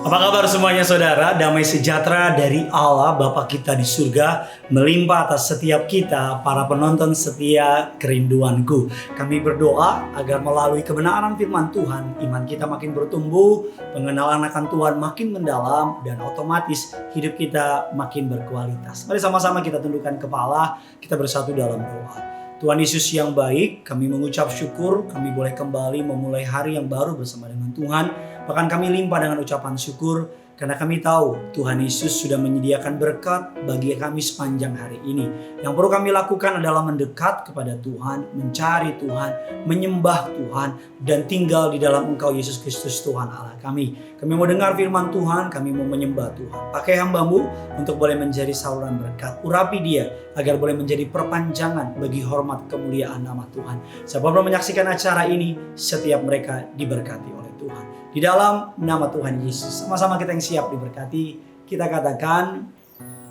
Apa kabar semuanya saudara? Damai sejahtera dari Allah Bapa kita di surga melimpah atas setiap kita, para penonton setia kerinduanku. Kami berdoa agar melalui kebenaran firman Tuhan, iman kita makin bertumbuh, pengenalan akan Tuhan makin mendalam, dan otomatis hidup kita makin berkualitas. Mari sama-sama kita tundukkan kepala, kita bersatu dalam doa. Tuhan Yesus yang baik, kami mengucap syukur, kami boleh kembali memulai hari yang baru bersama dengan Tuhan. Bahkan kami limpah dengan ucapan syukur karena kami tahu Tuhan Yesus sudah menyediakan berkat bagi kami sepanjang hari ini. Yang perlu kami lakukan adalah mendekat kepada Tuhan, mencari Tuhan, menyembah Tuhan, dan tinggal di dalam Engkau Yesus Kristus Tuhan Allah kami. Kami mau dengar firman Tuhan, kami mau menyembah Tuhan. Pakai hamba-Mu untuk boleh menjadi saluran berkat. Urapi dia agar boleh menjadi perpanjangan bagi hormat kemuliaan nama Tuhan. Siapapun menyaksikan acara ini, setiap mereka diberkati oleh Tuhan. Di dalam nama Tuhan Yesus, sama-sama kita yang siap diberkati, kita katakan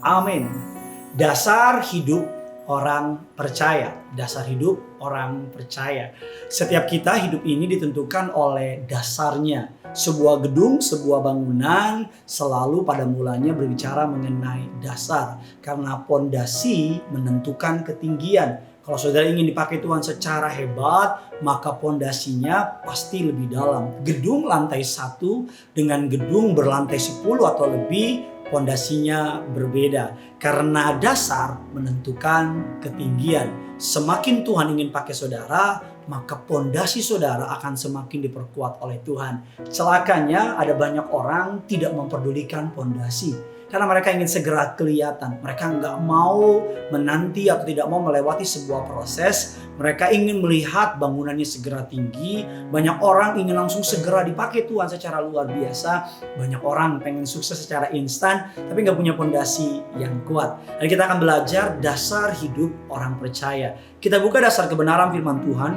amin. Dasar hidup orang percaya. Dasar hidup orang percaya. Setiap kita hidup ini ditentukan oleh dasarnya. Sebuah gedung, sebuah bangunan selalu pada mulanya berbicara mengenai dasar. Karena pondasi menentukan ketinggian. Kalau saudara ingin dipakai Tuhan secara hebat, maka pondasinya pasti lebih dalam. Gedung lantai 1 dengan gedung berlantai 10 atau lebih, pondasinya berbeda. Karena dasar menentukan ketinggian. Semakin Tuhan ingin pakai saudara, maka pondasi saudara akan semakin diperkuat oleh Tuhan. Celakanya ada banyak orang tidak memperdulikan pondasi. Karena mereka ingin segera kelihatan. Mereka nggak mau menanti atau tidak mau melewati sebuah proses. Mereka ingin melihat bangunannya segera tinggi. Banyak orang ingin langsung segera dipakai Tuhan secara luar biasa. Banyak orang pengen sukses secara instan, tapi nggak punya pondasi yang kuat. Dan kita akan belajar dasar hidup orang percaya. Kita buka dasar kebenaran firman Tuhan.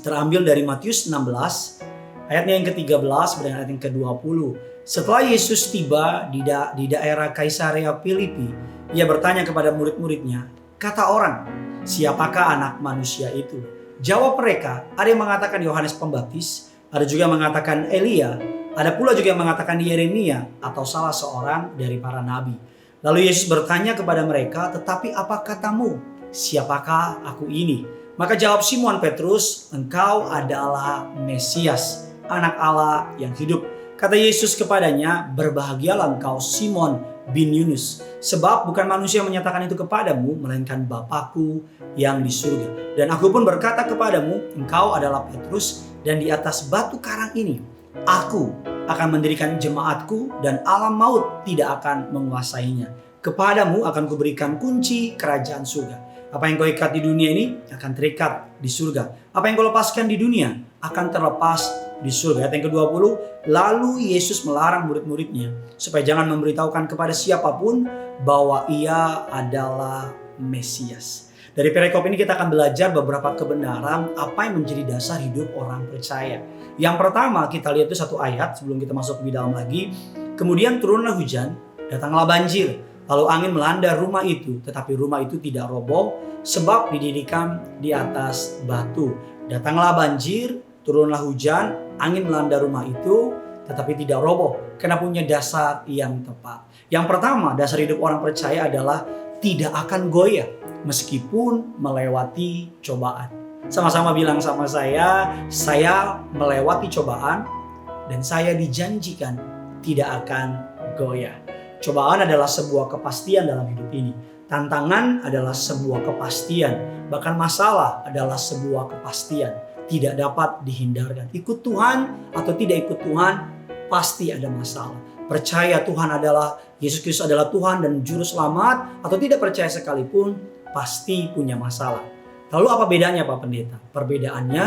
Terambil dari Matius 16, ayatnya yang ke-13 dan ayat yang ke-20. Setelah Yesus tiba di daerah Kaisarea Filipi, ia bertanya kepada murid-muridnya, "Kata orang, siapakah anak manusia itu?" Jawab mereka, ada yang mengatakan Yohanes Pembaptis, ada juga yang mengatakan Elia, ada pula juga yang mengatakan Yeremia atau salah seorang dari para nabi. Lalu Yesus bertanya kepada mereka, "Tetapi apa katamu? Siapakah aku ini?" Maka jawab Simon Petrus, "Engkau adalah Mesias, anak Allah yang hidup." Kata Yesus kepadanya, "Berbahagialah engkau Simon bin Yunus, sebab bukan manusia yang menyatakan itu kepadamu, melainkan Bapa-Ku yang di surga. Dan aku pun berkata kepadamu, engkau adalah Petrus, dan di atas batu karang ini, aku akan mendirikan jemaatku, dan alam maut tidak akan menguasainya. Kepadamu akan kuberikan kunci kerajaan surga. Apa yang kau ikat di dunia ini akan terikat di surga. Apa yang kau lepaskan di dunia akan terlepas di surga." Ayat yang ke-20, lalu Yesus melarang murid-muridnya supaya jangan memberitahukan kepada siapapun bahwa ia adalah Mesias. Dari perikop ini kita akan belajar beberapa kebenaran apa yang menjadi dasar hidup orang percaya. Yang pertama kita lihat itu satu ayat sebelum kita masuk lebih dalam lagi. Kemudian turunlah hujan, datanglah banjir. Lalu angin melanda rumah itu, tetapi rumah itu tidak roboh sebab didirikan di atas batu. Datanglah banjir, turunlah hujan, angin melanda rumah itu, tetapi tidak roboh karena punya dasar yang tepat. Yang pertama, dasar hidup orang percaya adalah tidak akan goyah meskipun melewati cobaan. Sama-sama bilang sama saya melewati cobaan dan saya dijanjikan tidak akan goyah. Cobaan adalah sebuah kepastian dalam hidup ini. Tantangan adalah sebuah kepastian. Bahkan masalah adalah sebuah kepastian. Tidak dapat dihindarkan. Ikut Tuhan atau tidak ikut Tuhan, pasti ada masalah. Percaya Tuhan adalah, Yesus Kristus adalah Tuhan dan Juru Selamat, atau tidak percaya sekalipun, pasti punya masalah. Lalu apa bedanya Pak Pendeta? Perbedaannya,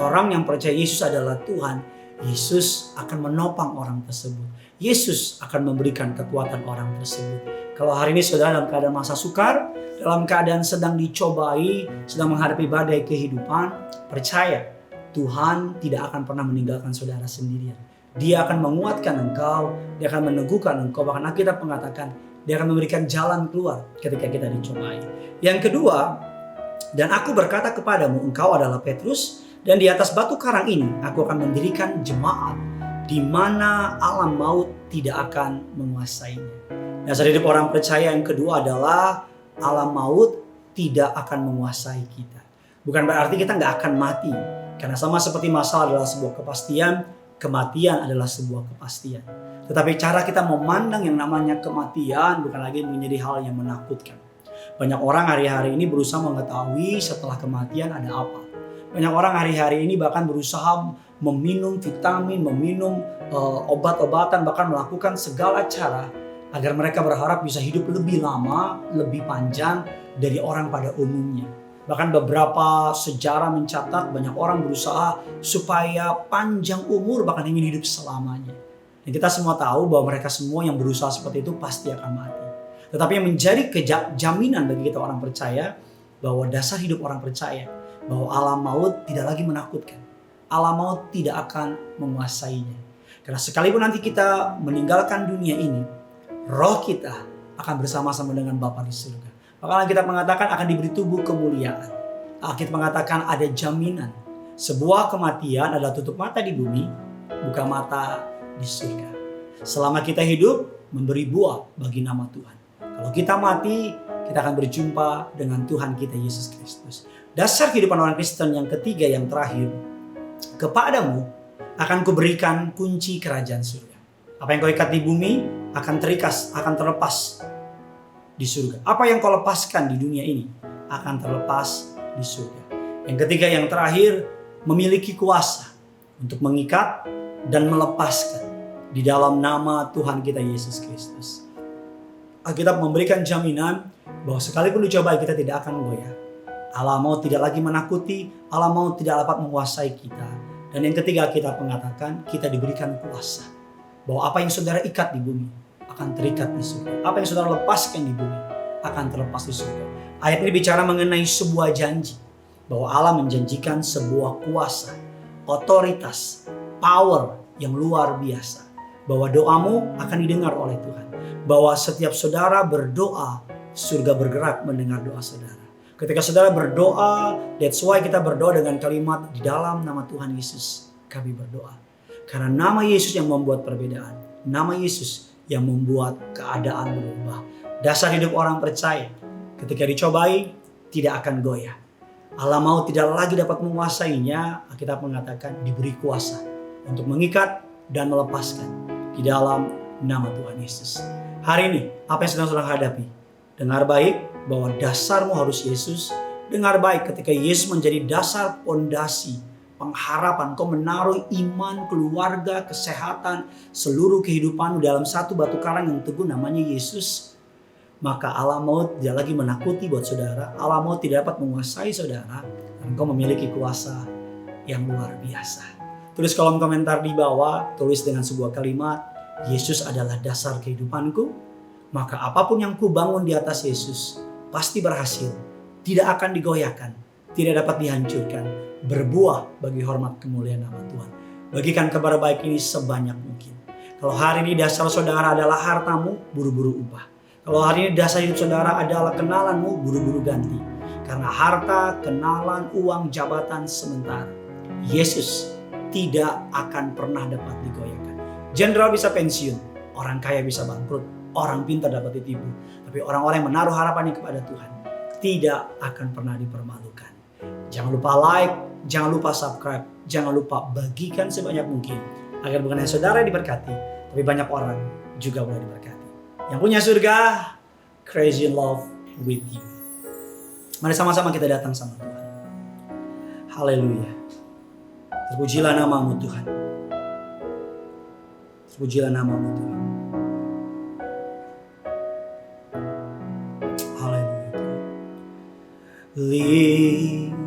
orang yang percaya Yesus adalah Tuhan, Yesus akan menopang orang tersebut. Yesus akan memberikan kekuatan orang tersebut. Kalau hari ini saudara dalam keadaan masa sukar, dalam keadaan sedang dicobai, sedang menghadapi badai kehidupan, percaya Tuhan tidak akan pernah meninggalkan saudara sendirian. Dia akan menguatkan engkau, dia akan meneguhkan engkau. Bahkan Alkitab mengatakan dia akan memberikan jalan keluar ketika kita dicobai. Yang kedua, dan aku berkata kepadamu, engkau adalah Petrus, dan di atas batu karang ini aku akan mendirikan jemaat. di mana alam maut tidak akan menguasainya. Dasar hidup orang percaya yang kedua adalah alam maut tidak akan menguasai kita. Bukan berarti kita nggak akan mati. Karena sama seperti masalah adalah sebuah kepastian, kematian adalah sebuah kepastian. Tetapi cara kita memandang yang namanya kematian bukan lagi menjadi hal yang menakutkan. Banyak orang hari-hari ini berusaha mengetahui setelah kematian ada apa. Banyak orang hari-hari ini bahkan berusaha meminum vitamin, meminum obat-obatan, bahkan melakukan segala cara agar mereka berharap bisa hidup lebih lama, lebih panjang dari orang pada umumnya. Bahkan beberapa sejarah mencatat banyak orang berusaha supaya panjang umur, bahkan ingin hidup selamanya. Dan kita semua tahu bahwa mereka semua yang berusaha seperti itu pasti akan mati. Tetapi yang menjadi jaminan bagi kita orang percaya, bahwa dasar hidup orang percaya, bahwa alam maut tidak lagi menakutkan. Alam maut tidak akan menguasainya. Karena sekalipun nanti kita meninggalkan dunia ini, roh kita akan bersama-sama dengan Bapa di surga. Maka kita mengatakan akan diberi tubuh kemuliaan. Kita mengatakan ada jaminan. Sebuah kematian adalah tutup mata di bumi, buka mata di surga. Selama kita hidup, memberi buah bagi nama Tuhan. Kalau kita mati, kita akan berjumpa dengan Tuhan kita Yesus Kristus. Dasar kehidupan orang Kristen yang ketiga, yang terakhir, kepadamu akan kuberikan kunci kerajaan surga. Apa yang kau ikat di bumi akan terlepas di surga. Apa yang kau lepaskan di dunia ini akan terlepas di surga. Yang ketiga, yang terakhir, memiliki kuasa untuk mengikat dan melepaskan di dalam nama Tuhan kita Yesus Kristus. Alkitab memberikan jaminan bahwa sekalipun dicobai kita tidak akan goyah. Alam maut tidak lagi menakuti, alam maut tidak dapat menguasai kita. Dan yang ketiga, kita mengatakan kita diberikan kuasa bahwa apa yang saudara ikat di bumi akan terikat di surga. Apa yang saudara lepaskan di bumi akan terlepas di surga. Ayat ini bicara mengenai sebuah janji. Bahwa Allah menjanjikan sebuah kuasa, otoritas, power yang luar biasa. Bahwa doamu akan didengar oleh Tuhan. Bahwa setiap saudara berdoa, surga bergerak mendengar doa saudara. Ketika saudara berdoa, that's why kita berdoa dengan kalimat di dalam nama Tuhan Yesus kami berdoa. Karena nama Yesus yang membuat perbedaan. Nama Yesus yang membuat keadaan berubah. Dasar hidup orang percaya, ketika dicobai tidak akan goyah. Alam maut tidak lagi dapat menguasainya. Kita mengatakan diberi kuasa untuk mengikat dan melepaskan di dalam nama Tuhan Yesus. Hari ini apa yang sedang hadapi? Dengar baik bahwa dasarmu harus Yesus. Dengar baik ketika Yesus menjadi dasar pondasi pengharapan, kau menaruh iman, keluarga, kesehatan, seluruh kehidupanmu dalam satu batu karang yang teguh namanya Yesus. Maka alam maut tidak lagi menakuti buat saudara. Alam maut tidak dapat menguasai saudara. Dan kau memiliki kuasa yang luar biasa. Tulis kolom komentar di bawah, tulis dengan sebuah kalimat, Yesus adalah dasar kehidupanku. Maka apapun yang ku bangun di atas Yesus pasti berhasil. Tidak akan digoyahkan, tidak dapat dihancurkan. Berbuah bagi hormat kemuliaan nama Tuhan. Bagikan kabar baik ini sebanyak mungkin. Kalau hari ini dasar saudara adalah hartamu, buru-buru ubah. Kalau hari ini dasar hidup saudara adalah kenalanmu, buru-buru ganti. Karena harta, kenalan, uang, jabatan sementara. Yesus tidak akan pernah dapat digoyahkan. Jenderal bisa pensiun, orang kaya bisa bangkrut, orang pintar dapat ditipu. Tapi orang-orang yang menaruh harapannya kepada Tuhan tidak akan pernah dipermalukan. Jangan lupa like, jangan lupa subscribe, jangan lupa bagikan sebanyak mungkin. Agar bukan hanya saudara diberkati, tapi banyak orang juga boleh diberkati. Yang punya surga, crazy in love with you. Mari sama-sama kita datang sama Tuhan. Haleluya. Terpujilah namamu Tuhan. Terpujilah namamu Tuhan. Haleluya Tuhan. Lingkupiku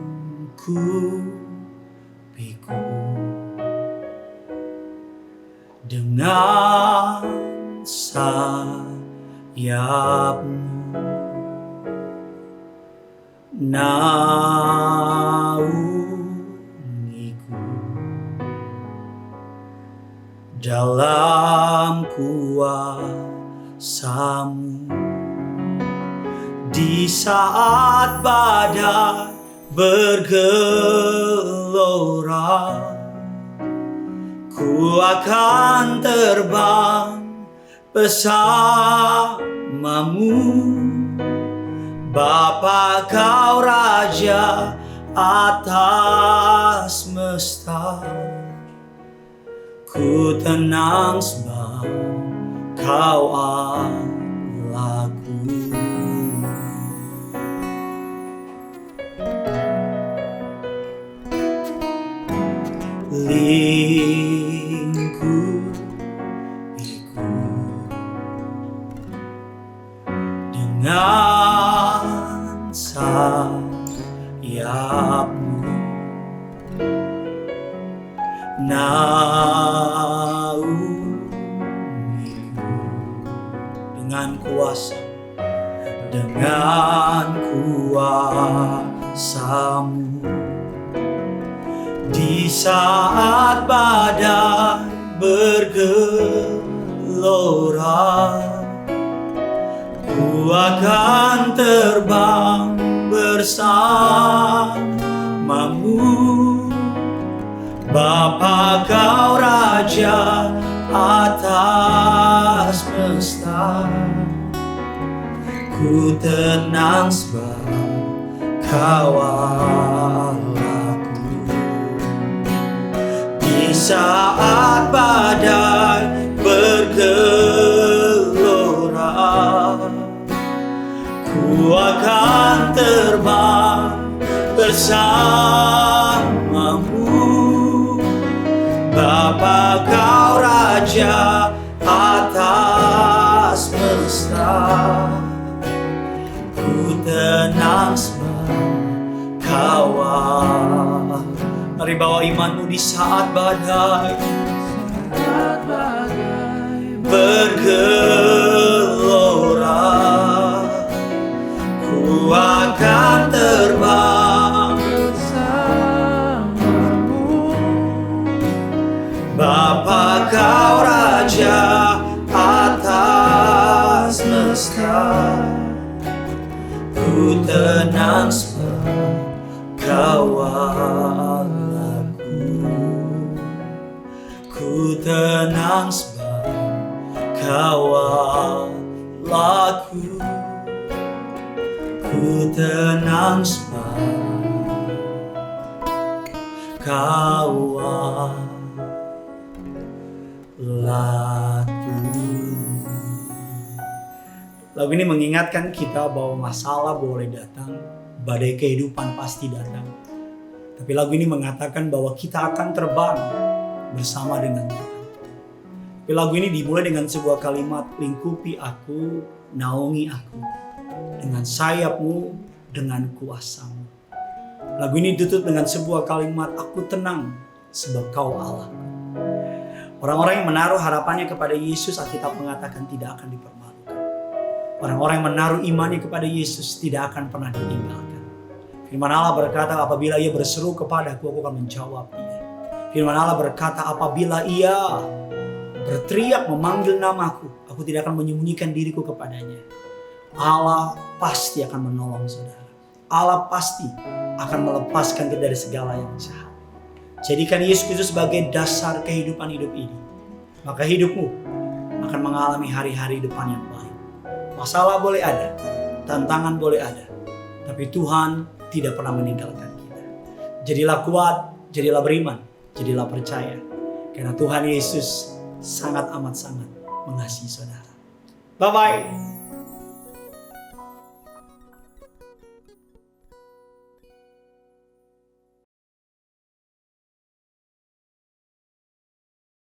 dengan sayapmu, naungiku dalam kuasamu. Di saat badai bergelora, ku akan terbang bersamamu. Bapa, kau Raja atas semesta, ku tenang sebab kau Allahku. Lingkupiku dengan sayapmu, naungiku dengan kuasamu. Di saat badai bergelora, ku akan terbang bersamamu. Bapa, kau Raja atas semesta, ku tenang sebab kau Allahku. Di saat badai bergelora, ku akan terbang bersamamu. Bapa, kau Raja atas semesta, ku tenang sebab kau Allah. Mari bawa imanmu. Di saat badai bergelora, ku akan terbang bersamamu. Bapa, kau Raja atas semesta, ku tenang sebab kau Allahku. Ku tenang sebab kau Allahku. Ku tenang sebab kau Allahku. Lagu ini mengingatkan kita bahwa masalah boleh datang, badai kehidupan pasti datang. Tapi lagu ini mengatakan bahwa kita akan terbang bersama dengan Tuhan. Tapi lagu ini dimulai dengan sebuah kalimat, lingkupi aku, naungi aku, dengan sayapmu, dengan kuasamu. Lagu ini ditutup dengan sebuah kalimat, aku tenang sebab kau Allah. Orang-orang yang menaruh harapannya kepada Yesus, Alkitab mengatakan tidak akan dipermalukan. Orang-orang yang menaruh imannya kepada Yesus tidak akan pernah ditinggalkan. Firman Allah berkata, apabila ia berseru kepadaku, aku akan menjawab dia. Firman Allah berkata, apabila ia berteriak memanggil namaku, aku tidak akan menyembunyikan diriku kepadanya. Allah pasti akan menolong saudara. Allah pasti akan melepaskan kita dari segala yang jahat. Jadikan Yesus Kristus sebagai dasar kehidupan hidup ini. Maka hidupmu akan mengalami hari-hari depan yang baik. Masalah boleh ada, tantangan boleh ada, tapi Tuhan tidak pernah meninggalkan kita. Jadilah kuat, jadilah beriman, jadilah percaya. Karena Tuhan Yesus sangat amat sangat mengasihi saudara. Bye-bye.